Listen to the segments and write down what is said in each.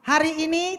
Hari ini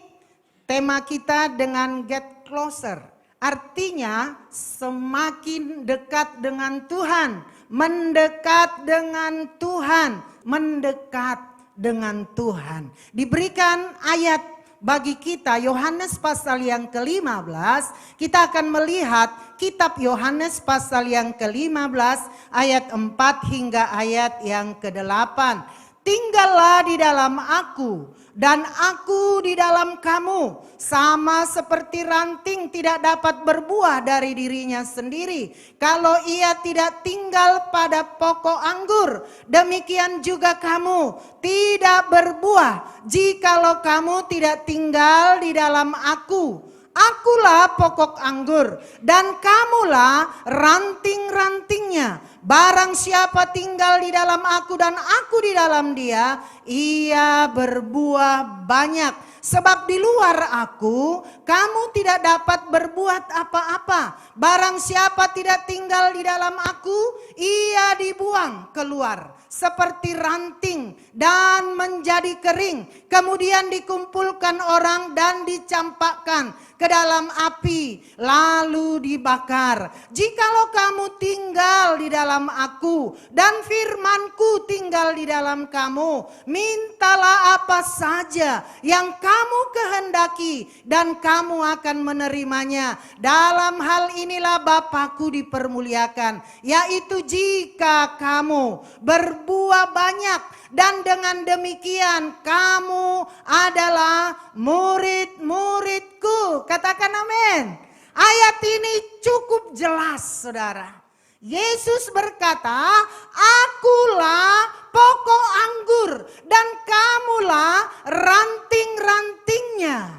tema kita dengan get closer. Artinya semakin dekat dengan Tuhan, mendekat dengan Tuhan, mendekat dengan Tuhan. Diberikan ayat bagi kita Yohanes pasal yang ke-15. Kita akan melihat kitab Yohanes pasal yang ke-15 ayat 4 hingga ayat yang ke-8. Tinggallah di dalam aku dan aku di dalam kamu. Sama seperti ranting tidak dapat berbuah dari dirinya sendiri kalau ia tidak tinggal pada pokok anggur. Demikian juga kamu tidak berbuah jikalau kamu tidak tinggal di dalam aku. Akulah pokok anggur dan kamulah ranting-rantingnya. Barang siapa tinggal di dalam aku dan aku di dalam dia, ia berbuah banyak. Sebab di luar aku, kamu tidak dapat berbuat apa-apa. Barang siapa tidak tinggal di dalam aku, ia dibuang keluar seperti ranting dan menjadi kering. Kemudian dikumpulkan orang dan dicampakkan ke dalam api lalu dibakar. Jikalau kamu tinggal di dalam aku dan firmanku tinggal di dalam kamu, mintalah apa saja yang kamu kehendaki dan kamu akan menerimanya. Dalam hal inilah Bapa-Ku dipermuliakan, yaitu jika kamu berbuah banyak, dan dengan demikian kamu adalah murid-muridku. Katakan amin. Ayat ini cukup jelas, saudara. Yesus berkata, akulah pokok anggur dan kamulah ranting-rantingnya.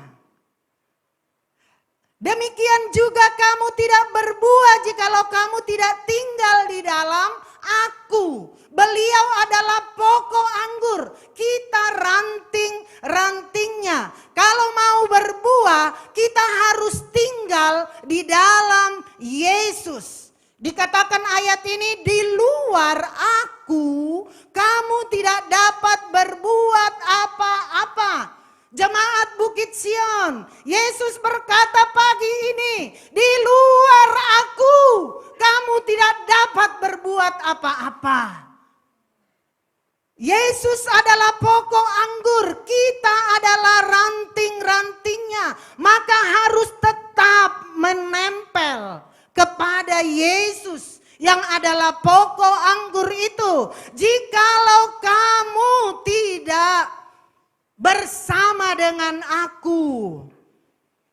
Demikian juga kamu tidak berbuah jikalau kamu tidak tinggal di dalam aku. Beliau adalah pokok anggur, kita ranting-rantingnya. Kalau mau berbuah, kita harus tinggal di dalam Yesus. Dikatakan ayat ini, di luar aku, kamu tidak dapat berbuat apa-apa. Jemaat Bukit Sion, Yesus berkata pagi ini, di luar aku, kamu tidak dapat berbuat apa-apa. Yesus adalah pokok anggur, kita adalah ranting-rantingnya. Maka harus tetap menempel kepada Yesus yang adalah pokok anggur itu. Jikalau kamu tidak bersama dengan aku,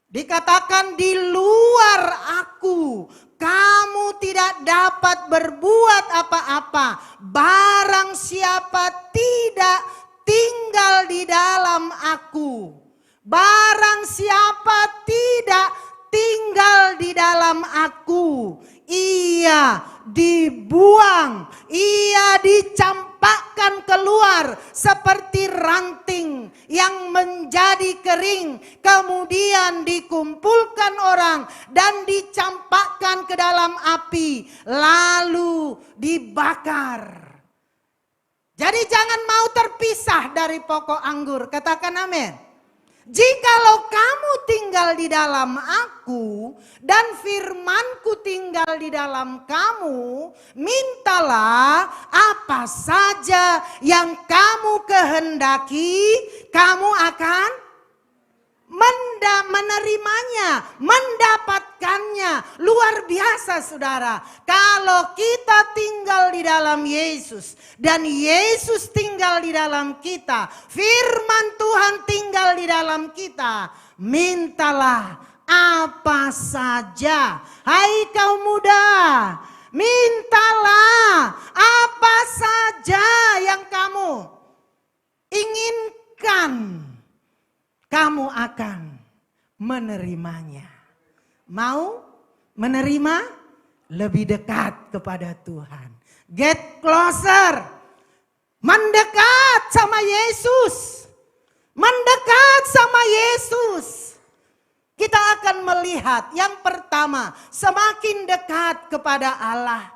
dikatakan di luar aku, kamu tidak dapat berbuat apa-apa. Barang siapa tidak tinggal di dalam aku, barang siapa tidak tinggal di dalam aku, ia dibuang, ia dicampakkan keluar seperti ranting yang menjadi kering, kemudian dikumpulkan orang dan dicampakkan ke dalam api lalu dibakar. Jadi jangan mau terpisah dari pokok anggur, katakan amin. Jikalau kamu tinggal di dalam aku dan firmanku tinggal di dalam kamu, mintalah apa saja yang kamu kehendaki, kamu akan menerimanya, mendapatkannya. Luar biasa, saudara. Kalau kita tinggal di dalam Yesus dan Yesus tinggal di dalam kita, firman Tuhan tinggal di dalam kita, mintalah apa saja. Hai kaum muda, mintalah apa saja yang kamu inginkan, kamu akan menerimanya. Mau menerima? Lebih dekat kepada Tuhan. Get closer. Mendekat sama Yesus. Mendekat sama Yesus. Kita akan melihat yang pertama, semakin dekat kepada Allah.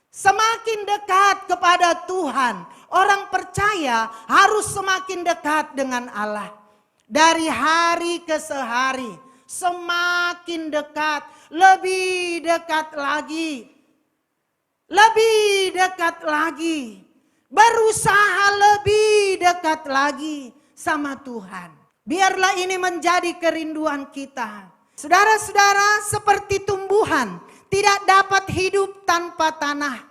Semakin dekat kepada Tuhan. Orang percaya harus semakin dekat dengan Allah. Dari hari ke sehari, semakin dekat, lebih dekat lagi. Lebih dekat lagi. Berusaha lebih dekat lagi sama Tuhan. Biarlah ini menjadi kerinduan kita. Saudara-saudara, seperti tumbuhan tidak dapat hidup tanpa tanah.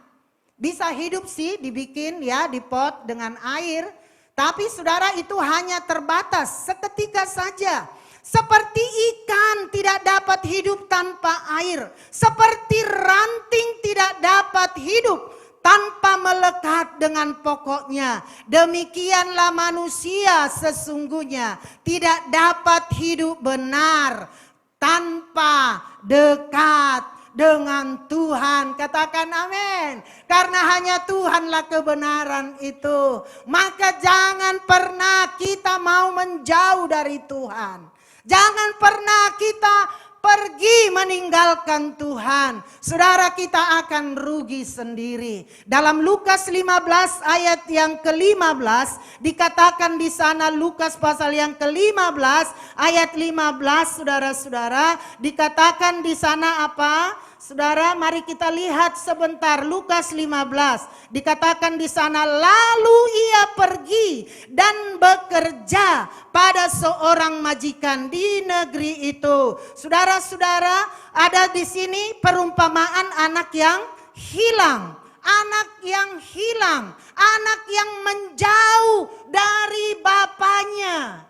Bisa hidup sih dibikin ya di pot dengan air. Tapi saudara itu hanya terbatas seketika saja. Seperti ikan tidak dapat hidup tanpa air. Seperti ranting tidak dapat hidup tanpa melekat dengan pokoknya. Demikianlah manusia sesungguhnya tidak dapat hidup benar tanpa dekat dengan Tuhan. Katakan amin. Karena hanya Tuhanlah kebenaran itu. Maka jangan pernah kita mau menjauh dari Tuhan. Jangan pernah kita pergi meninggalkan Tuhan. Saudara, kita akan rugi sendiri. Dalam Lukas 15 ayat yang ke-15 dikatakan di sana, Lukas pasal yang ke-15 ayat 15, saudara-saudara, dikatakan di sana apa? Saudara, mari kita lihat sebentar Lukas 15. Dikatakan di sana, lalu ia pergi dan bekerja pada seorang majikan di negeri itu. Saudara-saudara, ada di sini perumpamaan anak yang hilang. Anak yang hilang, anak yang menjauh dari bapaknya.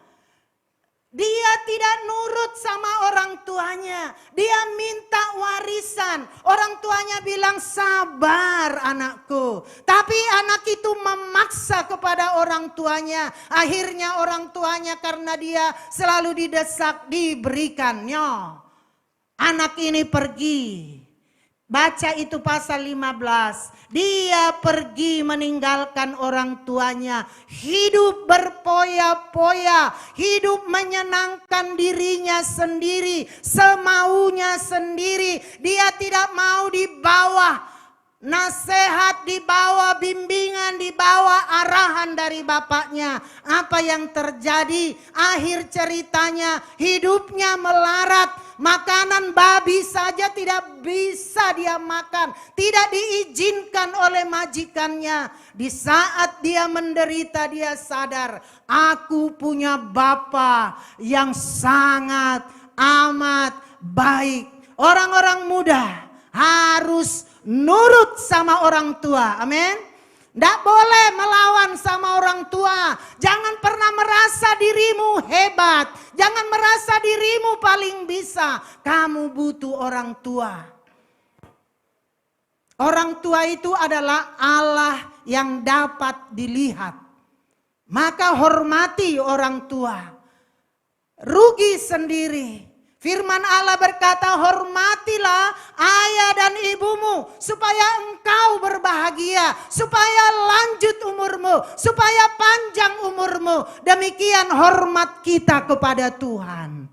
Dia tidak nurut sama orang tuanya. Dia minta warisan. Orang tuanya bilang, sabar anakku. Tapi anak itu memaksa kepada orang tuanya. Akhirnya orang tuanya karena dia selalu didesak, diberikannya. Anak ini pergi. Baca itu pasal 15. Dia pergi meninggalkan orang tuanya. Hidup berpoya-poya. Hidup menyenangkan dirinya sendiri. Semaunya sendiri. Dia tidak mau di bawah nasihat, di bawah bimbingan, di bawah arahan dari bapaknya. Apa yang terjadi? Akhir ceritanya hidupnya melarat. Makanan babi saja tidak bisa dia makan. Tidak diizinkan oleh majikannya. Di saat dia menderita, dia sadar, aku punya bapa yang sangat amat baik. Orang-orang muda harus nurut sama orang tua. Amin. Tidak boleh melawan sama orang tua. Jangan pernah merasa dirimu hebat. Jangan merasa dirimu paling bisa. Kamu butuh orang tua. Orang tua itu adalah Allah yang dapat dilihat. Maka hormati orang tua. Rugi sendiri. Firman Allah berkata, hormatilah ayah dan ibumu supaya engkau berbahagia, supaya lanjut umurmu, supaya panjang umurmu. Demikian hormat kita kepada Tuhan.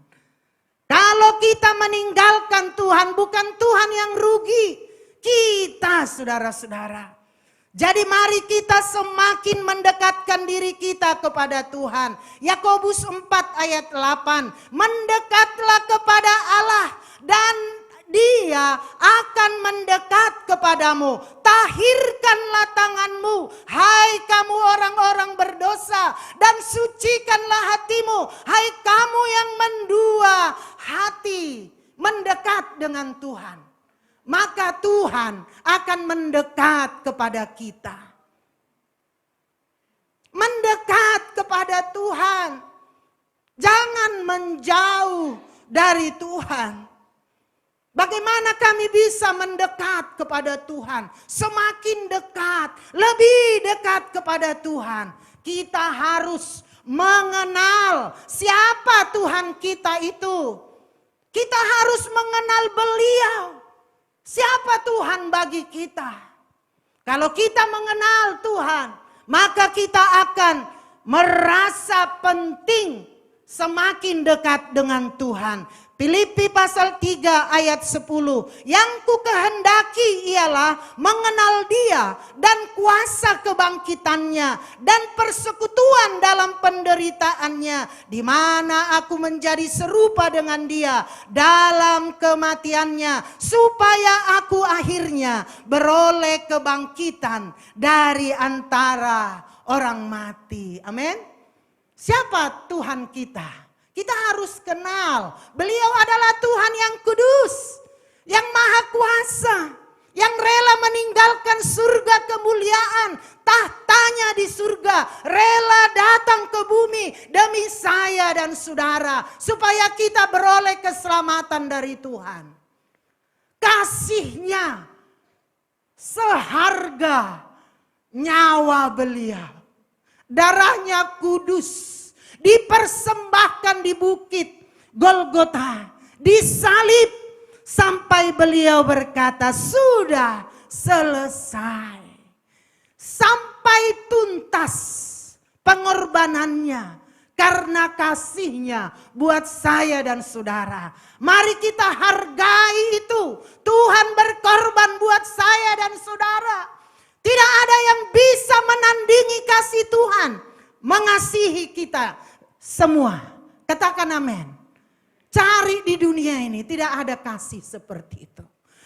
Kalau kita meninggalkan Tuhan, bukan Tuhan yang rugi, kita, saudara-saudara. Jadi mari kita semakin mendekatkan diri kita kepada Tuhan. Yakobus 4 ayat 8. Mendekatlah kepada Allah dan Dia akan mendekat kepadamu. Tahirkanlah tanganmu, hai kamu orang-orang berdosa, dan sucikanlah hatimu, hai kamu yang mendua hati. Mendekat dengan Tuhan. Maka Tuhan akan mendekat kepada kita. Mendekat kepada Tuhan. Jangan menjauh dari Tuhan. Bagaimana kami bisa mendekat kepada Tuhan? Semakin dekat, lebih dekat kepada Tuhan. Kita harus mengenal siapa Tuhan kita itu. Kita harus mengenal Beliau. Siapa Tuhan bagi kita? Kalau kita mengenal Tuhan, maka kita akan merasa penting semakin dekat dengan Tuhan. Filipi pasal 3 ayat 10. Yang ku kehendaki ialah mengenal Dia dan kuasa kebangkitannya dan persekutuan dalam penderitaannya, di mana aku menjadi serupa dengan Dia dalam kematiannya, supaya aku akhirnya beroleh kebangkitan dari antara orang mati. Amin. Siapa Tuhan kita? Kita harus kenal, beliau adalah Tuhan yang kudus, yang maha kuasa, yang rela meninggalkan surga kemuliaan, tahtanya di surga, rela datang ke bumi demi saya dan saudara, supaya kita beroleh keselamatan dari Tuhan. Kasihnya seharga nyawa beliau, darahnya kudus, dipersembahkan di bukit Golgota, disalib sampai beliau berkata sudah selesai. Sampai tuntas pengorbanannya karena kasihnya buat saya dan saudara. Mari kita hargai itu. Tuhan berkorban buat saya dan saudara. Tidak ada yang bisa menandingi kasih Tuhan mengasihi kita semua. Katakan amin. Cari di dunia ini tidak ada kasih seperti itu.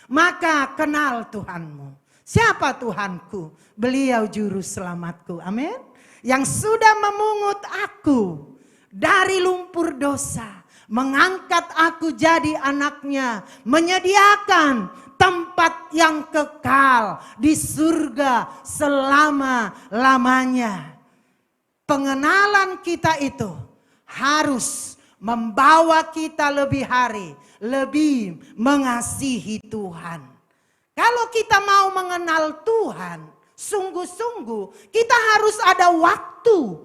Maka kenal Tuhanmu. Siapa Tuhanku? Beliau juru selamatku. Amin. Yang sudah memungut aku dari lumpur dosa, mengangkat aku jadi anaknya, menyediakan tempat yang kekal di surga selama-lamanya. Pengenalan kita itu harus membawa kita lebih hari, lebih mengasihi Tuhan. Kalau kita mau mengenal Tuhan, sungguh-sungguh kita harus ada waktu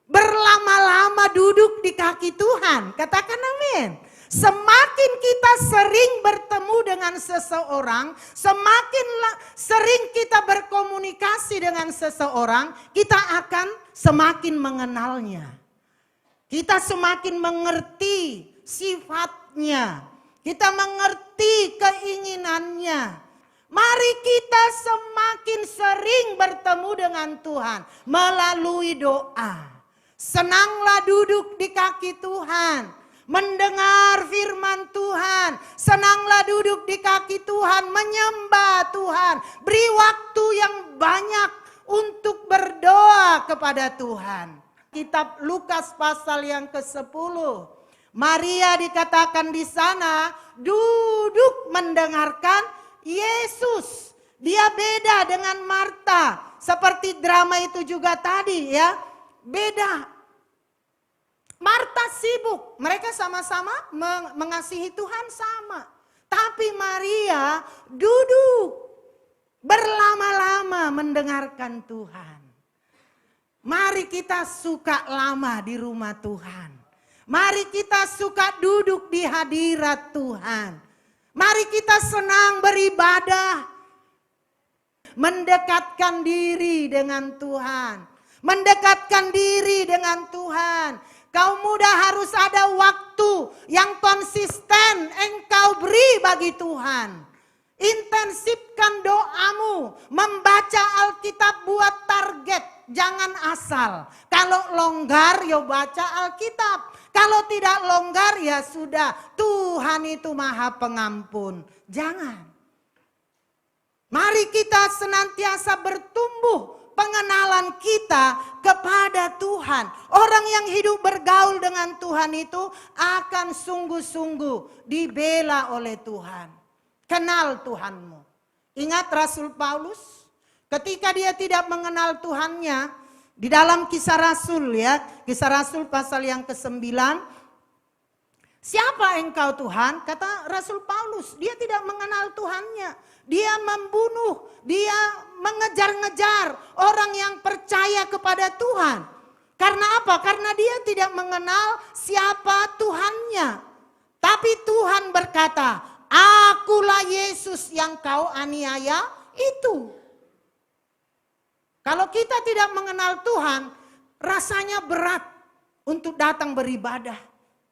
berlama-lama duduk di kaki Tuhan. Katakan amin. Semakin kita sering bertemu dengan seseorang, semakin sering kita berkomunikasi dengan seseorang, kita akan semakin mengenalnya. Kita semakin mengerti sifatnya, kita mengerti keinginannya. Mari kita semakin sering bertemu dengan Tuhan melalui doa. Senanglah duduk di kaki Tuhan, mendengar firman Tuhan. Senanglah duduk di kaki Tuhan, menyembah Tuhan. Beri waktu yang banyak untuk berdoa kepada Tuhan. Kitab Lukas pasal yang ke-10. Maria dikatakan di sana duduk mendengarkan Yesus. Dia beda dengan Marta. Seperti drama itu juga tadi ya. Beda. Marta sibuk. Mereka sama-sama mengasihi Tuhan sama. Tapi Maria duduk berlama-lama mendengarkan Tuhan. Mari kita suka lama di rumah Tuhan. Mari kita suka duduk di hadirat Tuhan. Mari kita senang beribadah. Mendekatkan diri dengan Tuhan. Mendekatkan diri dengan Tuhan. Kaum muda harus ada waktu yang konsisten engkau beri bagi Tuhan. Intensifkan doamu. Membaca Alkitab buat target. Jangan asal. Kalau longgar ya baca Alkitab. Kalau tidak longgar ya sudah. Tuhan itu maha pengampun. Jangan. Mari kita senantiasa bertumbuh pengenalan kita kepada Tuhan. Orang yang hidup bergaul dengan Tuhan itu akan sungguh-sungguh dibela oleh Tuhan. Kenal Tuhanmu. Ingat Rasul Paulus? Ketika dia tidak mengenal Tuhannya, di dalam Kisah Rasul ya, Kisah Rasul pasal yang ke-9. Siapa engkau Tuhan? Kata Rasul Paulus, dia tidak mengenal Tuhannya. Dia membunuh, dia mengejar-ngejar orang yang percaya kepada Tuhan. Karena apa? Karena dia tidak mengenal siapa Tuhannya. Tapi Tuhan berkata, akulah Yesus yang kau aniaya itu. Kalau kita tidak mengenal Tuhan, rasanya berat untuk datang beribadah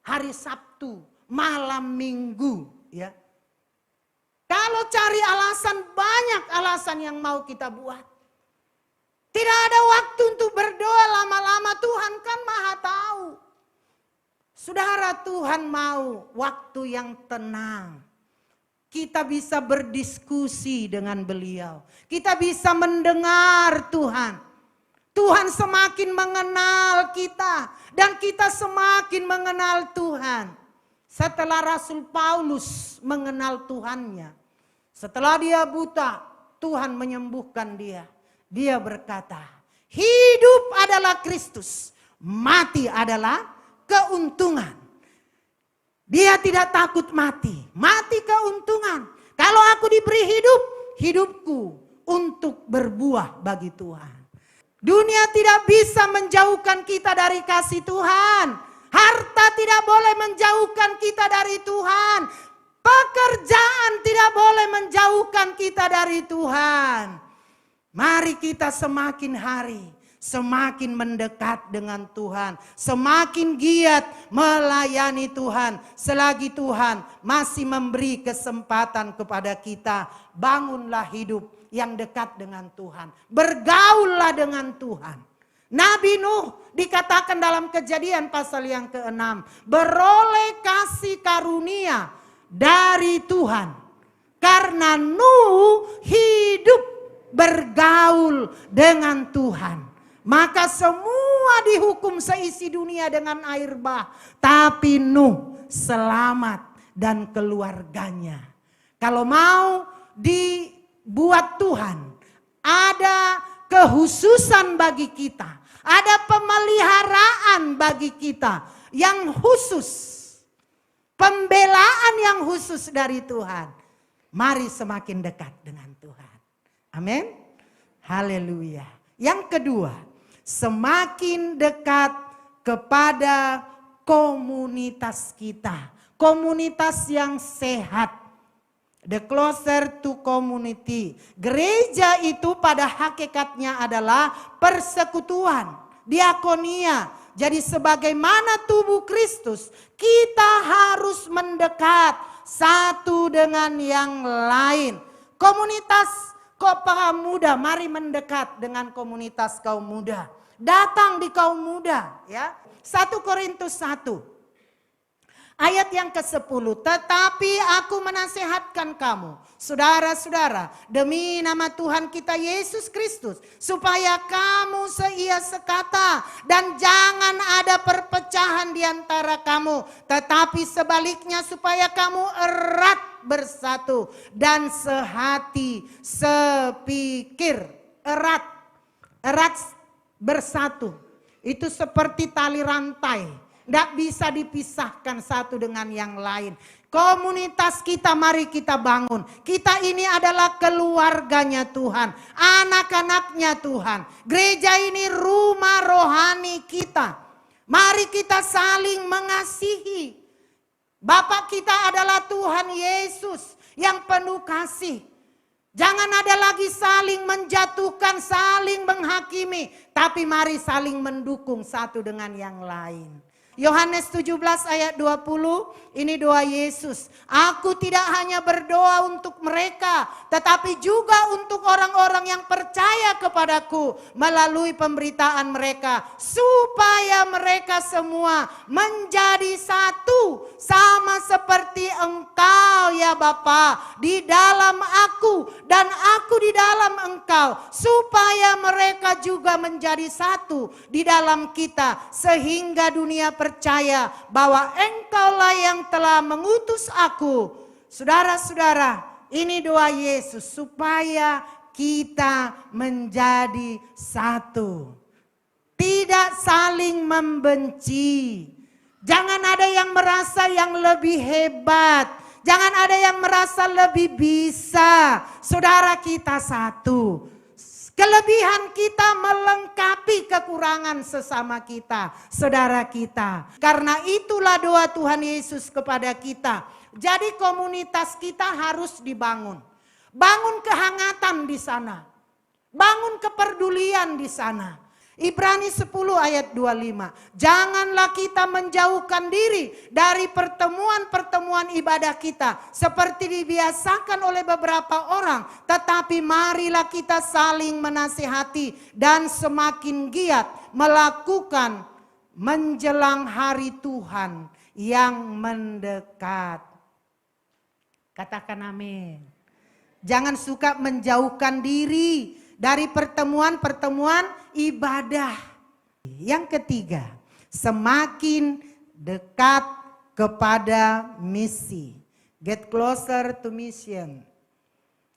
hari Sabtu, malam minggu, ya. Kalau cari alasan, banyak alasan yang mau kita buat. Tidak ada waktu untuk berdoa lama-lama, Tuhan kan Maha tahu. Saudara, Tuhan mau waktu yang tenang. Kita bisa berdiskusi dengan Beliau. Kita bisa mendengar Tuhan. Tuhan semakin mengenal kita dan kita semakin mengenal Tuhan. Setelah Rasul Paulus mengenal Tuhannya, setelah dia buta, Tuhan menyembuhkan dia. Dia berkata, hidup adalah Kristus, mati adalah keuntungan. Dia tidak takut mati, mati keuntungan. Kalau aku diberi hidup, hidupku untuk berbuah bagi Tuhan. Dunia tidak bisa menjauhkan kita dari kasih Tuhan. Harta tidak boleh menjauhkan kita dari Tuhan. Pekerjaan tidak boleh menjauhkan kita dari Tuhan. Mari kita semakin hari semakin mendekat dengan Tuhan, semakin giat melayani Tuhan. Selagi Tuhan masih memberi kesempatan kepada kita, bangunlah hidup yang dekat dengan Tuhan. Bergaullah dengan Tuhan. Nabi Nuh dikatakan dalam Kejadian pasal yang ke-6, beroleh kasih karunia dari Tuhan. Karena Nuh hidup bergaul dengan Tuhan. Maka semua dihukum seisi dunia dengan air bah. Tapi Nuh selamat dan keluarganya. Kalau mau dibuat Tuhan, ada kehususan bagi kita. Ada pemeliharaan bagi kita yang khusus. Pembelaan yang khusus dari Tuhan. Mari semakin dekat dengan Tuhan. Amin. Haleluya. Yang kedua, semakin dekat kepada komunitas kita. Komunitas yang sehat. The closer to community. Gereja itu pada hakikatnya adalah persekutuan, diakonia. Jadi sebagaimana tubuh Kristus, kita harus mendekat satu dengan yang lain. Komunitas kaum muda, mari mendekat dengan komunitas kaum muda. Datang di kaum muda, ya. 1 Korintus 1 ayat yang ke-10. Tetapi aku menasihatkan kamu, saudara-saudara, demi nama Tuhan kita Yesus Kristus, supaya kamu seia sekata dan jangan ada perpecahan di antara kamu, tetapi sebaliknya supaya kamu erat bersatu dan sehati sepikir. Erat bersatu itu seperti tali rantai, tidak bisa dipisahkan satu dengan yang lain. Komunitas kita mari kita bangun. Kita ini adalah keluarganya Tuhan, anak-anaknya Tuhan. Gereja ini rumah rohani kita. Mari kita saling mengasihi. Bapak kita adalah Tuhan Yesus yang penuh kasih. Jangan ada lagi saling menjatuhkan, saling menghakimi. Tapi mari saling mendukung satu dengan yang lain. Yohanes 17 ayat 20, ini doa Yesus. Aku tidak hanya berdoa untuk mereka, tetapi juga untuk orang-orang yang percaya kepadaku melalui pemberitaan mereka, supaya mereka semua menjadi satu, sama seperti Engkau ya Bapa di dalam aku dan aku di dalam Engkau, supaya mereka juga menjadi satu di dalam kita, sehingga dunia percaya bahwa Engkaulah yang telah mengutus aku. Saudara-saudara, ini doa Yesus supaya kita menjadi satu. Tidak saling membenci. Jangan ada yang merasa yang lebih hebat. Jangan ada yang merasa lebih bisa. Saudara, kita satu. Kelebihan kita melengkapi kekurangan sesama kita, saudara kita. Karena itulah doa Tuhan Yesus kepada kita. Jadi komunitas kita harus dibangun. Bangun kehangatan di sana. Bangun kepedulian di sana. Ibrani 10 ayat 25. Janganlah kita menjauhkan diri dari pertemuan-pertemuan ibadah kita seperti dibiasakan oleh beberapa orang, tetapi marilah kita saling menasihati dan semakin giat melakukan menjelang hari Tuhan yang mendekat. Katakan amin. Jangan suka menjauhkan diri dari pertemuan-pertemuan ibadah. Yang ketiga, semakin dekat kepada misi. Get closer to mission.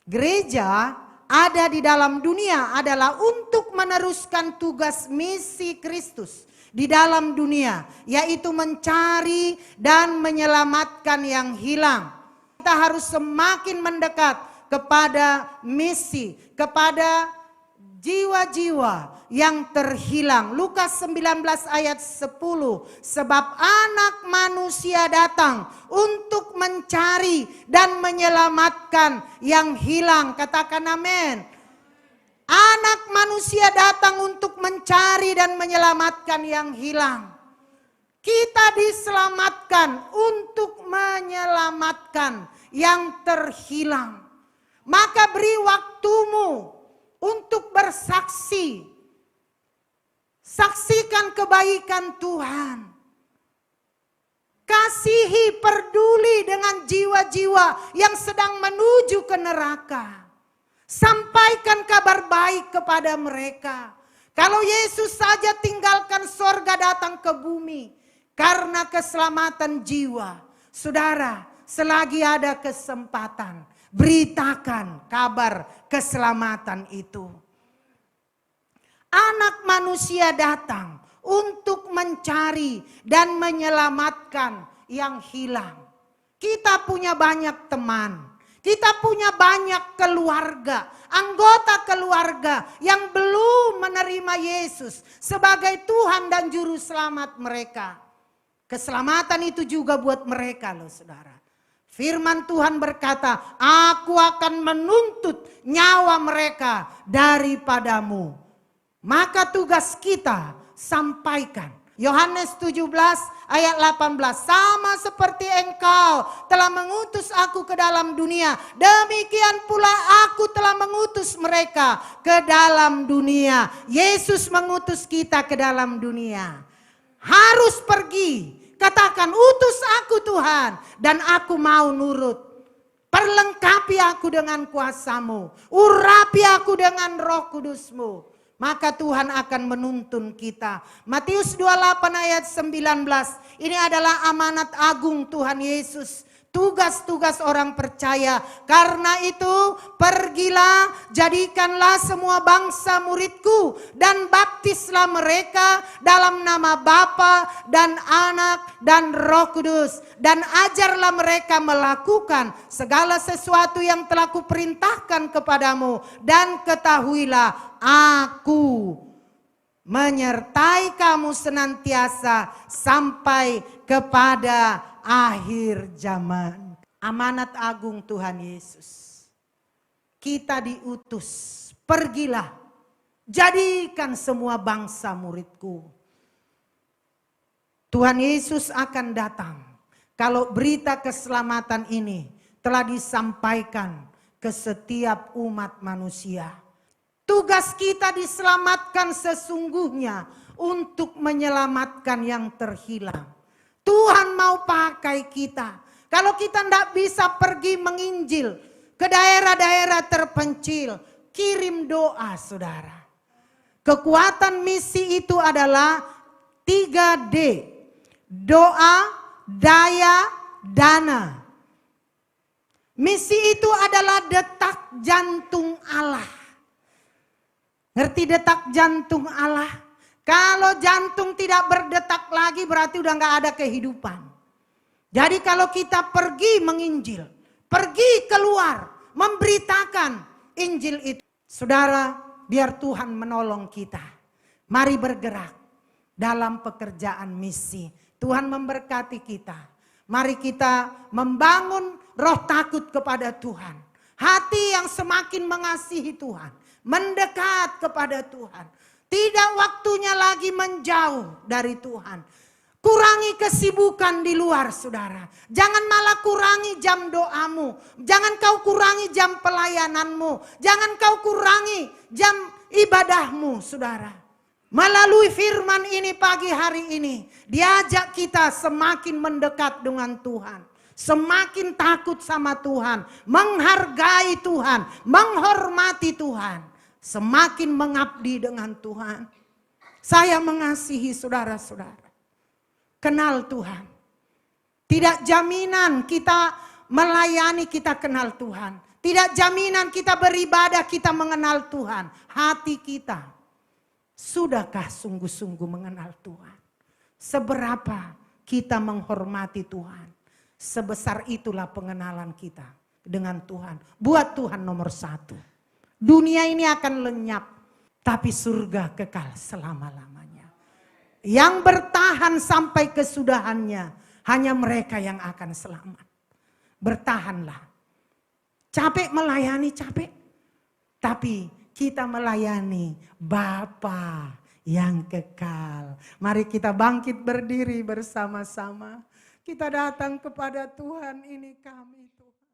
Gereja ada di dalam dunia adalah untuk meneruskan tugas misi Kristus di dalam dunia, yaitu mencari dan menyelamatkan yang hilang. Kita harus semakin mendekat kepada misi, kepada jiwa-jiwa yang terhilang. Lukas 19 ayat 10. Sebab anak manusia datang untuk mencari dan menyelamatkan yang hilang. Katakan amin. Anak manusia datang untuk mencari dan menyelamatkan yang hilang. Kita diselamatkan untuk menyelamatkan yang terhilang. Maka beri waktumu untuk bersaksi. Saksikan kebaikan Tuhan. Kasihi, peduli dengan jiwa-jiwa yang sedang menuju ke neraka. Sampaikan kabar baik kepada mereka. Kalau Yesus saja tinggalkan sorga datang ke bumi karena keselamatan jiwa. Saudara, selagi ada kesempatan, beritakan kabar keselamatan itu. Anak manusia datang untuk mencari dan menyelamatkan yang hilang. Kita punya banyak teman. Kita punya banyak keluarga, anggota keluarga yang belum menerima Yesus sebagai Tuhan dan Juru Selamat mereka. Keselamatan itu juga buat mereka loh saudara. Firman Tuhan berkata, aku akan menuntut nyawa mereka daripadamu. Maka tugas kita sampaikan. Yohanes 17 ayat 18. Sama seperti engkau telah mengutus aku ke dalam dunia, demikian pula aku telah mengutus mereka ke dalam dunia. Yesus mengutus kita ke dalam dunia. Harus pergi. Katakan, utus aku Tuhan dan aku mau nurut. Perlengkapi aku dengan kuasa-Mu. Urapi aku dengan Roh Kudus-Mu. Maka Tuhan akan menuntun kita. Matius 28 ayat 19. Ini adalah amanat agung Tuhan Yesus. Tugas-tugas orang percaya. Karena itu pergilah, jadikanlah semua bangsa muridku dan baptislah mereka dalam nama Bapa dan Anak dan Roh Kudus. Dan ajarlah mereka melakukan segala sesuatu yang telah kuperintahkan kepadamu. Dan ketahuilah, aku menyertai kamu senantiasa sampai kepada akhir zaman. Amanat agung Tuhan Yesus. Kita diutus, pergilah, jadikan semua bangsa muridku. Tuhan Yesus akan datang kalau berita keselamatan ini telah disampaikan ke setiap umat manusia. Tugas kita diselamatkan sesungguhnya untuk menyelamatkan yang terhilang. Tuhan mau pakai kita. Kalau kita tidak bisa pergi menginjil ke daerah-daerah terpencil, kirim doa saudara. Kekuatan misi itu adalah 3D. Doa, daya, dana. Misi itu adalah detak jantung Allah. Ngerti detak jantung Allah? Kalau jantung tidak berdetak lagi berarti udah gak ada kehidupan. Jadi kalau kita pergi menginjil, pergi keluar, memberitakan Injil itu. Saudara, biar Tuhan menolong kita. Mari bergerak dalam pekerjaan misi. Tuhan memberkati kita. Mari kita membangun roh takut kepada Tuhan. Hati yang semakin mengasihi Tuhan. Mendekat kepada Tuhan. Tidak waktunya lagi menjauh dari Tuhan. Kurangi kesibukan di luar, saudara. Jangan malah kurangi jam doamu. Jangan kau kurangi jam pelayananmu. Jangan kau kurangi jam ibadahmu, saudara. Melalui firman ini pagi hari ini, diajak kita semakin mendekat dengan Tuhan. Semakin takut sama Tuhan. Menghargai Tuhan. Menghormati Tuhan. Semakin mengabdi dengan Tuhan. Saya mengasihi saudara-saudara. Kenal Tuhan. Tidak jaminan kita melayani, kita kenal Tuhan. Tidak jaminan kita beribadah, kita mengenal Tuhan. Hati kita, sudahkah sungguh-sungguh mengenal Tuhan? Seberapa kita menghormati Tuhan? Sebesar itulah pengenalan kita dengan Tuhan. Buat Tuhan nomor satu. Dunia ini akan lenyap, tapi surga kekal selama-lamanya. Yang bertahan sampai kesudahannya hanya mereka yang akan selamat. Bertahanlah. Capek melayani, capek. Tapi kita melayani Bapa yang kekal. Mari kita bangkit berdiri bersama-sama. Kita datang kepada Tuhan, ini kami Tuhan.